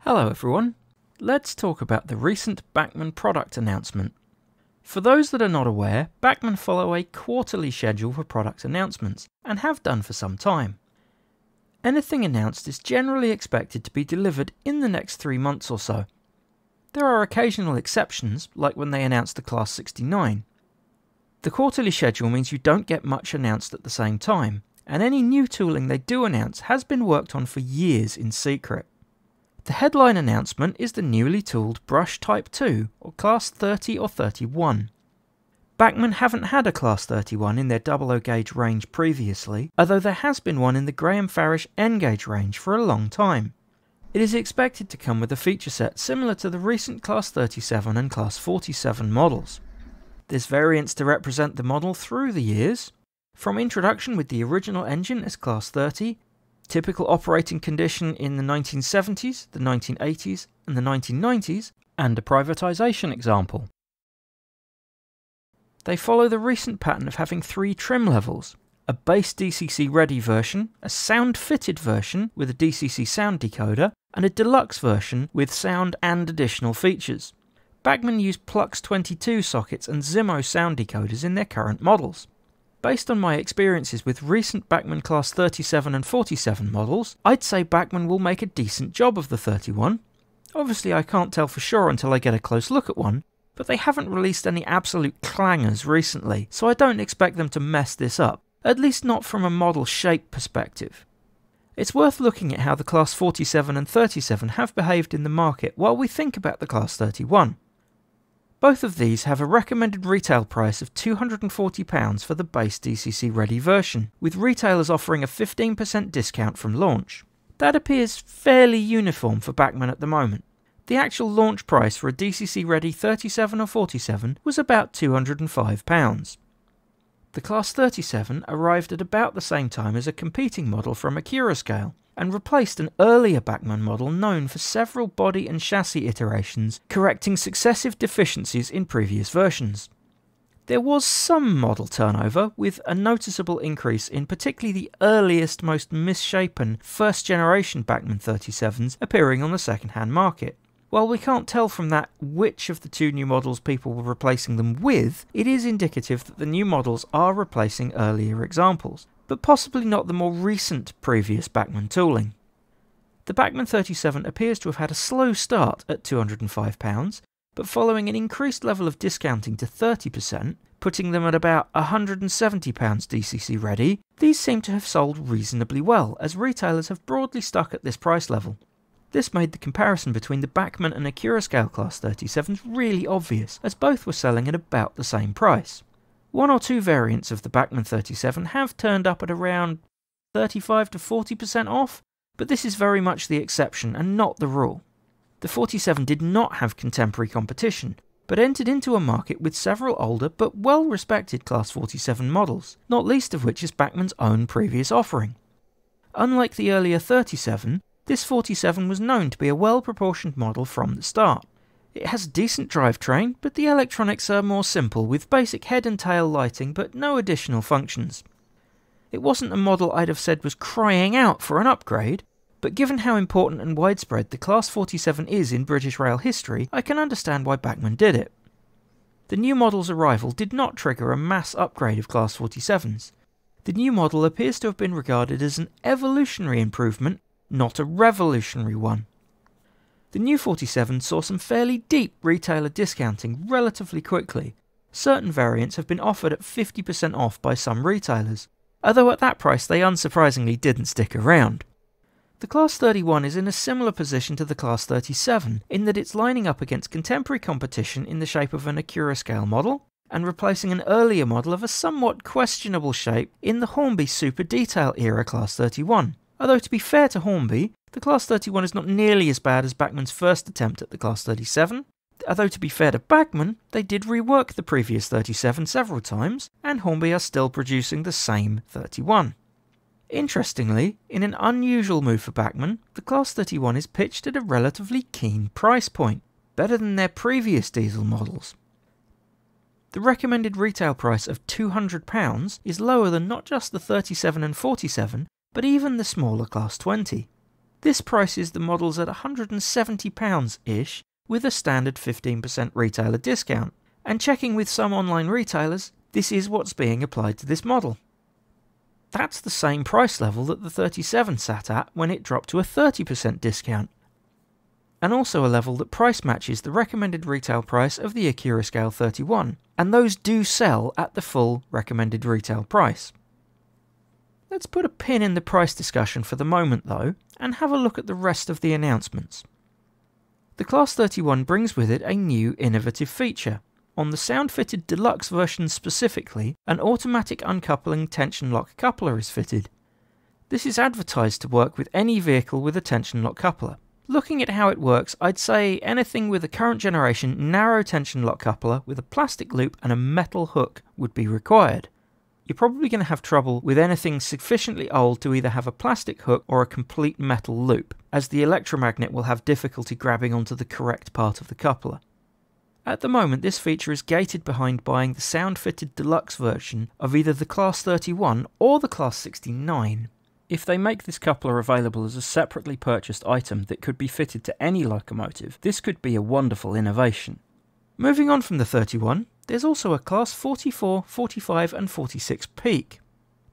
Hello everyone, let's talk about the recent Bachmann product announcement. For those that are not aware, Bachmann follow a quarterly schedule for product announcements, and have done for some time. Anything announced is generally expected to be delivered in the next 3 months or so. There are occasional exceptions, like when they announced the Class 69. The quarterly schedule means you don't get much announced at the same time, and any new tooling they do announce has been worked on for years in secret. The headline announcement is the newly tooled Brush Type 2, or Class 30 or 31. Bachmann haven't had a Class 31 in their 00 gauge range previously, although there has been one in the Graham Farish N gauge range for a long time. It is expected to come with a feature set similar to the recent Class 37 and Class 47 models. There's variants to represent the model through the years, from introduction with the original engine as Class 30, typical operating condition in the 1970s, the 1980s and the 1990s, and a privatisation example. They follow the recent pattern of having 3 trim levels: a base DCC ready version, a sound fitted version with a DCC sound decoder, and a deluxe version with sound and additional features. Bachmann use Plux 22 sockets and Zimmo sound decoders in their current models. Based on my experiences with recent Bachmann Class 37 and 47 models, I'd say Bachmann will make a decent job of the 31. Obviously I can't tell for sure until I get a close look at one, but they haven't released any absolute clangers recently, so I don't expect them to mess this up, at least not from a model shape perspective. It's worth looking at how the Class 47 and 37 have behaved in the market while we think about the Class 31. Both of these have a recommended retail price of £240 for the base DCC ready version, with retailers offering a 15% discount from launch. That appears fairly uniform for Bachmann at the moment. The actual launch price for a DCC ready 37 or 47 was about £205. The Class 37 arrived at about the same time as a competing model from Accurascale, and replaced an earlier Bachmann model known for several body and chassis iterations, correcting successive deficiencies in previous versions. There was some model turnover, with a noticeable increase in particularly the earliest, most misshapen first-generation Bachmann 37s appearing on the second-hand market. While we can't tell from that which of the 2 new models people were replacing them with, it is indicative that the new models are replacing earlier examples, but possibly not the more recent previous Bachmann tooling. The Bachmann 37 appears to have had a slow start at £205, but following an increased level of discounting to 30%, putting them at about £170 DCC ready, these seem to have sold reasonably well, as retailers have broadly stuck at this price level. This made the comparison between the Bachmann and Accurascale Class 37s really obvious, as both were selling at about the same price. 1 or 2 variants of the Bachmann 37 have turned up at around 35 to 40% off, but this is very much the exception and not the rule. The 47 did not have contemporary competition, but entered into a market with several older but well-respected Class 47 models, not least of which is Bachmann's own previous offering. Unlike the earlier 37, this 47 was known to be a well-proportioned model from the start. It has a decent drivetrain, but the electronics are more simple, with basic head and tail lighting but no additional functions. It wasn't a model I'd have said was crying out for an upgrade, but given how important and widespread the Class 47 is in British rail history, I can understand why Bachmann did it. The new model's arrival did not trigger a mass upgrade of Class 47s. The new model appears to have been regarded as an evolutionary improvement, not a revolutionary one. The new 47 saw some fairly deep retailer discounting relatively quickly. Certain variants have been offered at 50% off by some retailers, although at that price they unsurprisingly didn't stick around. The Class 31 is in a similar position to the Class 37, in that it's lining up against contemporary competition in the shape of an Accurascale model, and replacing an earlier model of a somewhat questionable shape in the Hornby Super Detail era Class 31. Although to be fair to Hornby, the Class 31 is not nearly as bad as Bachmann's first attempt at the Class 37. Although to be fair to Bachmann, they did rework the previous 37 several times, and Hornby are still producing the same 31. Interestingly, in an unusual move for Bachmann, the Class 31 is pitched at a relatively keen price point, better than their previous diesel models. The recommended retail price of £200 is lower than not just the 37 and 47, but even the smaller Class 20. This prices the models at £170-ish with a standard 15% retailer discount, and checking with some online retailers, this is what's being applied to this model. That's the same price level that the 37 sat at when it dropped to a 30% discount, and also a level that price matches the recommended retail price of the Acura Scale 31, and those do sell at the full recommended retail price. Let's put a pin in the price discussion for the moment though, and have a look at the rest of the announcements. The Class 31 brings with it a new innovative feature. On the sound-fitted deluxe version specifically, an automatic uncoupling tension lock coupler is fitted. This is advertised to work with any vehicle with a tension lock coupler. Looking at how it works, I'd say anything with a current generation narrow tension lock coupler with a plastic loop and a metal hook would be required. You're probably going to have trouble with anything sufficiently old to either have a plastic hook or a complete metal loop, as the electromagnet will have difficulty grabbing onto the correct part of the coupler. At the moment, this feature is gated behind buying the sound-fitted deluxe version of either the Class 31 or the Class 69. If they make this coupler available as a separately purchased item that could be fitted to any locomotive, this could be a wonderful innovation. Moving on from the 31, there's also a Class 44, 45 and 46 peak.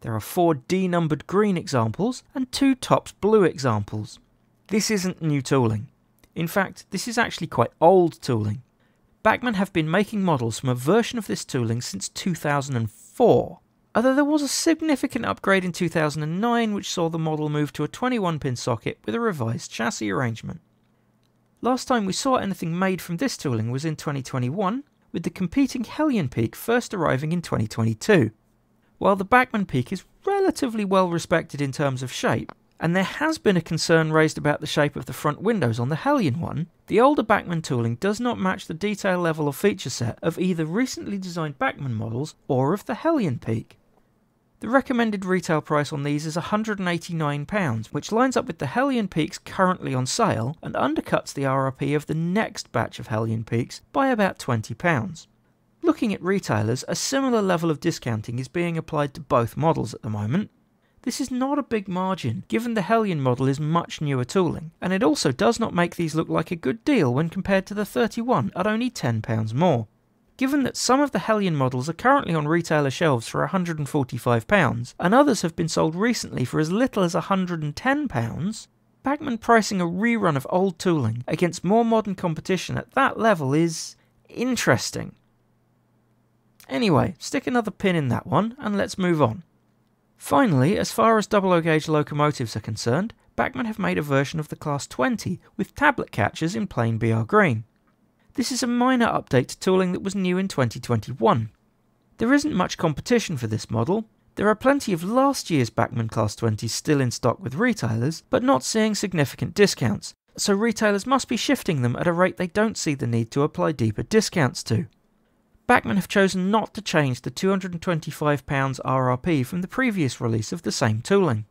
There are 4 D-numbered green examples and 2 tops blue examples. This isn't new tooling. In fact, this is actually quite old tooling. Bachmann have been making models from a version of this tooling since 2004, although there was a significant upgrade in 2009 which saw the model move to a 21-pin socket with a revised chassis arrangement. Last time we saw anything made from this tooling was in 2021, with the competing Hellion Peak first arriving in 2022. While the Bachmann Peak is relatively well respected in terms of shape, and there has been a concern raised about the shape of the front windows on the Hellion one, the older Bachmann tooling does not match the detail level of feature set of either recently designed Bachmann models or of the Hellion Peak. The recommended retail price on these is £189, which lines up with the Hellion Peaks currently on sale and undercuts the RRP of the next batch of Hellion Peaks by about £20. Looking at retailers, a similar level of discounting is being applied to both models at the moment. This is not a big margin, given the Hellion model is much newer tooling, and it also does not make these look like a good deal when compared to the 31 at only £10 more. Given that some of the Hellion models are currently on retailer shelves for £145, and others have been sold recently for as little as £110, Bachmann pricing a rerun of old tooling against more modern competition at that level is interesting. Anyway, stick another pin in that one, and let's move on. Finally, as far as double-O gauge locomotives are concerned, Bachmann have made a version of the Class 20 with tablet catchers in plain BR green. This is a minor update to tooling that was new in 2021. There isn't much competition for this model. There are plenty of last year's Bachmann Class 20s still in stock with retailers, but not seeing significant discounts, so retailers must be shifting them at a rate they don't see the need to apply deeper discounts to. Bachmann have chosen not to change the £225 RRP from the previous release of the same tooling.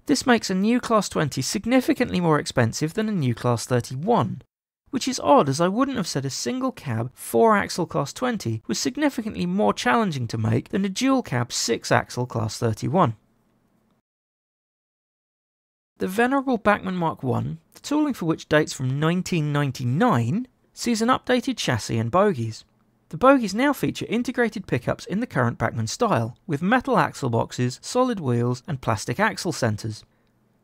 This makes a new Class 20 significantly more expensive than a new Class 31, which is odd as I wouldn't have said a single cab 4-axle Class 20 was significantly more challenging to make than a dual cab 6-axle Class 31. The venerable Bachmann Mk1, the tooling for which dates from 1999, sees an updated chassis and bogies. The bogies now feature integrated pickups in the current Bachmann style, with metal axle boxes, solid wheels and plastic axle centres.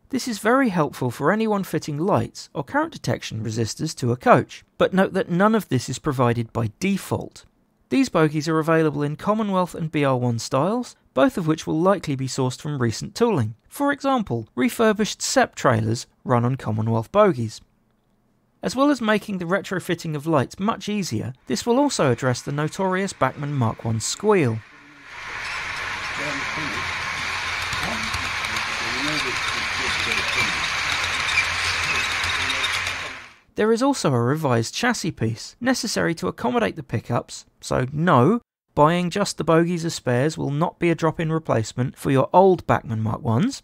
This is very helpful for anyone fitting lights or current detection resistors to a coach, but note that none of this is provided by default. These bogies are available in Commonwealth and BR1 styles, both of which will likely be sourced from recent tooling. For example, refurbished SEP trailers run on Commonwealth bogies. As well as making the retrofitting of lights much easier, this will also address the notorious Bachmann Mk1 squeal. There is also a revised chassis piece, necessary to accommodate the pickups, so no, buying just the bogies as spares will not be a drop-in replacement for your old Bachmann Mk1s.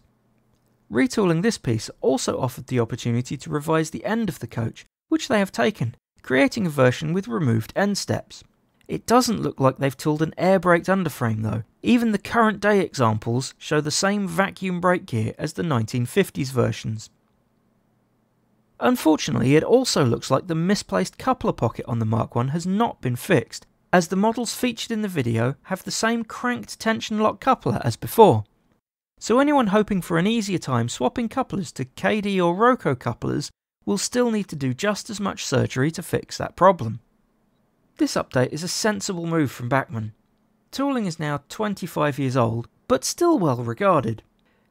Retooling this piece also offered the opportunity to revise the end of the coach, which they have taken, creating a version with removed end steps. It doesn't look like they've tooled an air-braked underframe though. Even the current day examples show the same vacuum brake gear as the 1950s versions. Unfortunately, it also looks like the misplaced coupler pocket on the Mk1 has not been fixed, as the models featured in the video have the same cranked tension lock coupler as before. So anyone hoping for an easier time swapping couplers to KD or Roco couplers will still need to do just as much surgery to fix that problem. This update is a sensible move from Bachmann. Tooling is now 25 years old, but still well regarded.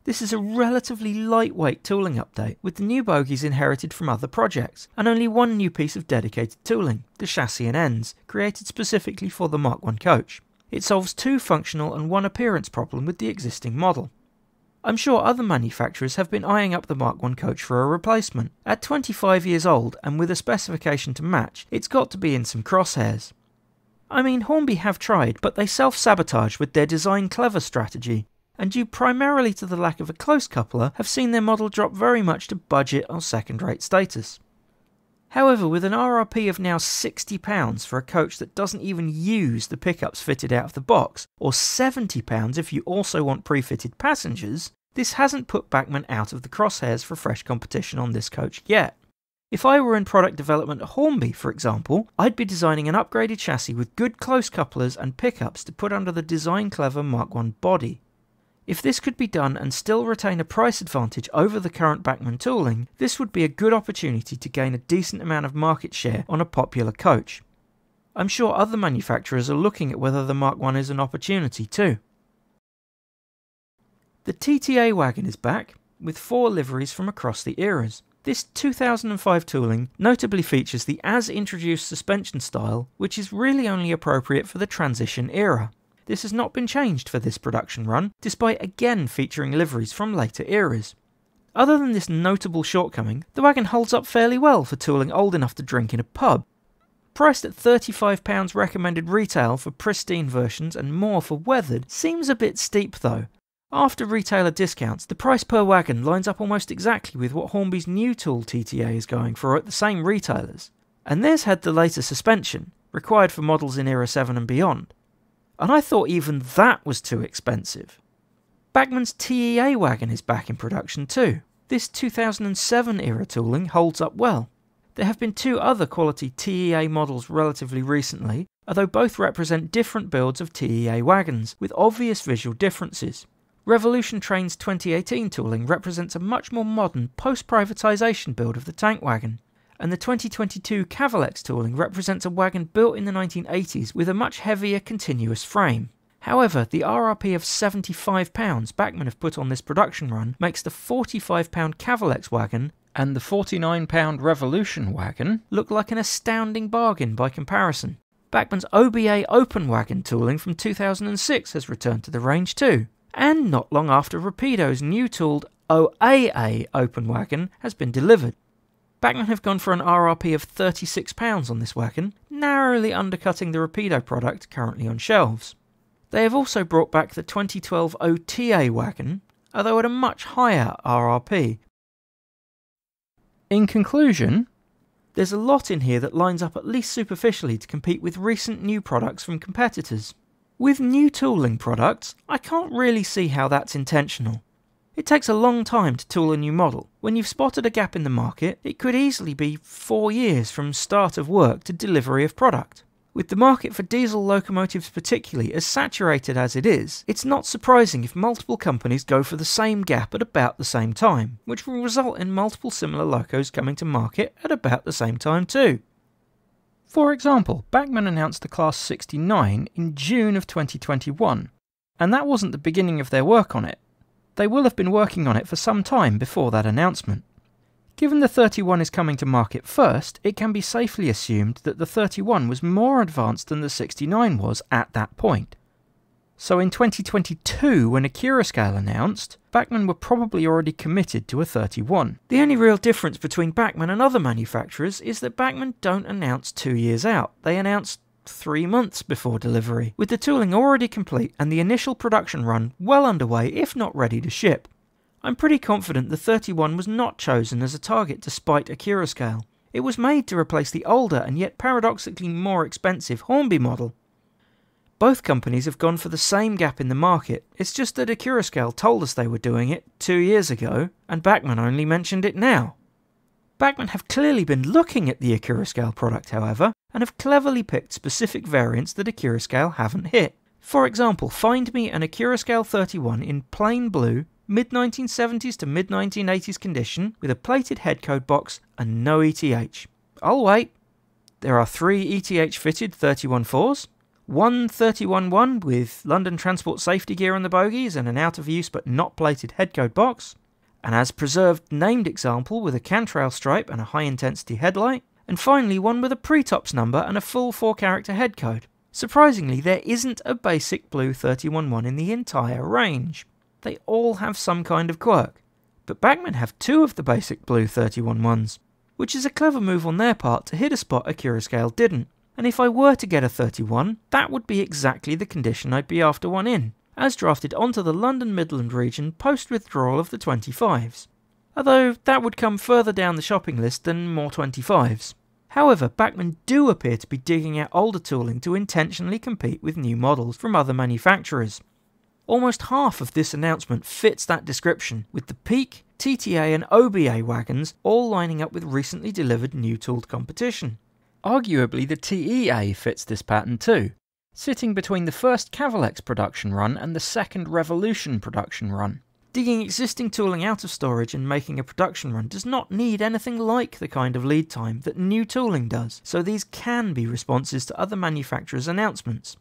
This is a relatively lightweight tooling update, with the new bogies inherited from other projects, and only one new piece of dedicated tooling, the chassis and ends, created specifically for the Mk1 Coach. It solves two functional and one appearance problem with the existing model. I'm sure other manufacturers have been eyeing up the Mk1 Coach for a replacement. At 25 years old, and with a specification to match, it's got to be in some crosshairs. I mean, Hornby have tried, but they self-sabotage with their design clever strategy, and due primarily to the lack of a close coupler, have seen their model drop very much to budget or second-rate status. However, with an RRP of now £60 for a coach that doesn't even use the pickups fitted out of the box, or £70 if you also want pre-fitted passengers, this hasn't put Bachmann out of the crosshairs for fresh competition on this coach yet. If I were in product development at Hornby, for example, I'd be designing an upgraded chassis with good close couplers and pickups to put under the design clever Mk1 body. If this could be done and still retain a price advantage over the current Bachmann tooling, this would be a good opportunity to gain a decent amount of market share on a popular coach. I'm sure other manufacturers are looking at whether the Mk1 is an opportunity too. The TTA wagon is back, with 4 liveries from across the eras. This 2005 tooling notably features the as-introduced suspension style, which is really only appropriate for the transition era. This has not been changed for this production run, despite again featuring liveries from later eras. Other than this notable shortcoming, the wagon holds up fairly well for tooling old enough to drink in a pub. Priced at £35 recommended retail for pristine versions and more for weathered, seems a bit steep though. After retailer discounts, the price per wagon lines up almost exactly with what Hornby's new tool TTA is going for at the same retailers. And theirs had the later suspension, required for models in Era 7 and beyond. And I thought even that was too expensive. Bachmann's TEA wagon is back in production too. This 2007 era tooling holds up well. There have been 2 other quality TEA models relatively recently, although both represent different builds of TEA wagons, with obvious visual differences. Revolution Train's 2018 tooling represents a much more modern post-privatisation build of the tank wagon, and the 2022 Cavalex tooling represents a wagon built in the 1980s with a much heavier continuous frame. However, the RRP of £75 Bachmann have put on this production run makes the £45 Cavalex wagon and the £49 Revolution wagon look like an astounding bargain by comparison. Bachmann's OBA open wagon tooling from 2006 has returned to the range too, and not long after Rapido's new tooled OAA open wagon has been delivered. Bachmann have gone for an RRP of £36 on this wagon, narrowly undercutting the Rapido product currently on shelves. They have also brought back the 2012 OTA wagon, although at a much higher RRP. In conclusion, there's a lot in here that lines up at least superficially to compete with recent new products from competitors. With new tooling products, I can't really see how that's intentional. It takes a long time to tool a new model. When you've spotted a gap in the market, it could easily be 4 years from start of work to delivery of product. With the market for diesel locomotives particularly as saturated as it is, it's not surprising if multiple companies go for the same gap at about the same time, which will result in multiple similar locos coming to market at about the same time too. For example, Bachmann announced the Class 69 in June of 2021, and that wasn't the beginning of their work on it. They will have been working on it for some time before that announcement. Given the 31 is coming to market first, it can be safely assumed that the 31 was more advanced than the 69 was at that point. So in 2022, when Accurascale announced, Bachmann were probably already committed to a 31. The only real difference between Bachmann and other manufacturers is that Bachmann don't announce 2 years out, they announce 3 months before delivery, with the tooling already complete and the initial production run well underway if not ready to ship. I'm pretty confident the 31 was not chosen as a target despite Accurascale. It was made to replace the older and yet paradoxically more expensive Hornby model. Both companies have gone for the same gap in the market, it's just that Accurascale told us they were doing it 2 years ago, and Bachmann only mentioned it now. Bachmann have clearly been looking at the Accurascale product, however, and have cleverly picked specific variants that Accurascale haven't hit. For example, find me an Accurascale 31 in plain blue, mid-1970s to mid-1980s condition, with a plated headcode box and no ETH. I'll wait. There are 3 ETH fitted 31.4s, one 31.1 with London Transport safety gear on the bogies and an out of use but not plated headcode box, an as preserved named example with a Cantrail stripe and a high intensity headlight, and finally one with a pre-tops number and a full 4-character headcode. Surprisingly, there isn't a basic blue 31.1 in the entire range. They all have some kind of quirk, but Bachmann have 2 of the basic blue 31.1s, which is a clever move on their part to hit a spot Accurascale didn't. And if I were to get a 31, that would be exactly the condition I'd be after one in, as drafted onto the London Midland region post-withdrawal of the 25s. Although that would come further down the shopping list than more 25s. However, Bachmann do appear to be digging out older tooling to intentionally compete with new models from other manufacturers. Almost half of this announcement fits that description, with the Peak, TTA and OBA wagons all lining up with recently delivered new tooled competition. Arguably the TEA fits this pattern too, sitting between the first Cavalex production run and the second Revolution production run. Digging existing tooling out of storage and making a production run does not need anything like the kind of lead time that new tooling does, so these can be responses to other manufacturers' announcements.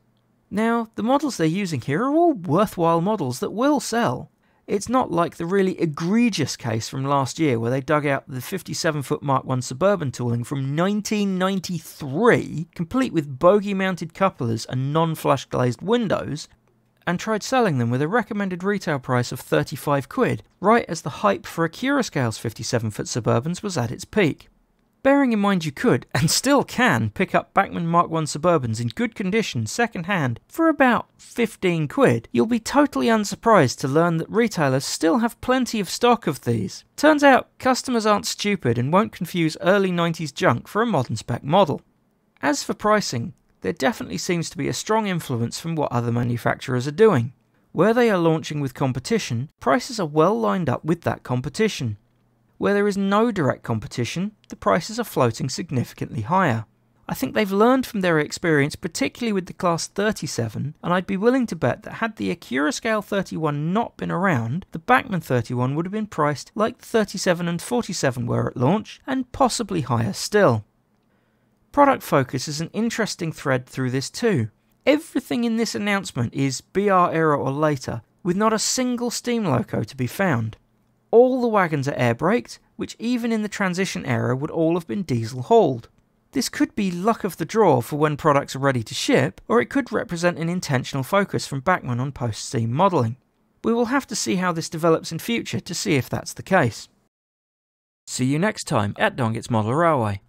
Now, the models they're using here are all worthwhile models that will sell. It's not like the really egregious case from last year where they dug out the 57-foot Mark 1 Suburban tooling from 1993, complete with bogie-mounted couplers and non-flush glazed windows, and tried selling them with a recommended retail price of 35 quid, right as the hype for Accurascale's 57-foot Suburbans was at its peak. Bearing in mind you could, and still can, pick up Bachmann Mark 1 Suburbans in good condition second hand for about 15 quid, you'll be totally unsurprised to learn that retailers still have plenty of stock of these. Turns out, customers aren't stupid and won't confuse early 90s junk for a modern spec model. As for pricing, there definitely seems to be a strong influence from what other manufacturers are doing. Where they are launching with competition, prices are well lined up with that competition. Where there is no direct competition, the prices are floating significantly higher. I think they've learned from their experience, particularly with the Class 37, and I'd be willing to bet that had the Accurascale 31 not been around, the Bachmann 31 would have been priced like the 37 and 47 were at launch, and possibly higher still. Product focus is an interesting thread through this too. Everything in this announcement is BR era or later, with not a single steam loco to be found. All the wagons are air braked, which even in the transition era would all have been diesel hauled. This could be luck of the draw for when products are ready to ship, or it could represent an intentional focus from Bachmann on post-steam modelling. We will have to see how this develops in future to see if that's the case. See you next time at Donget's Model Railway.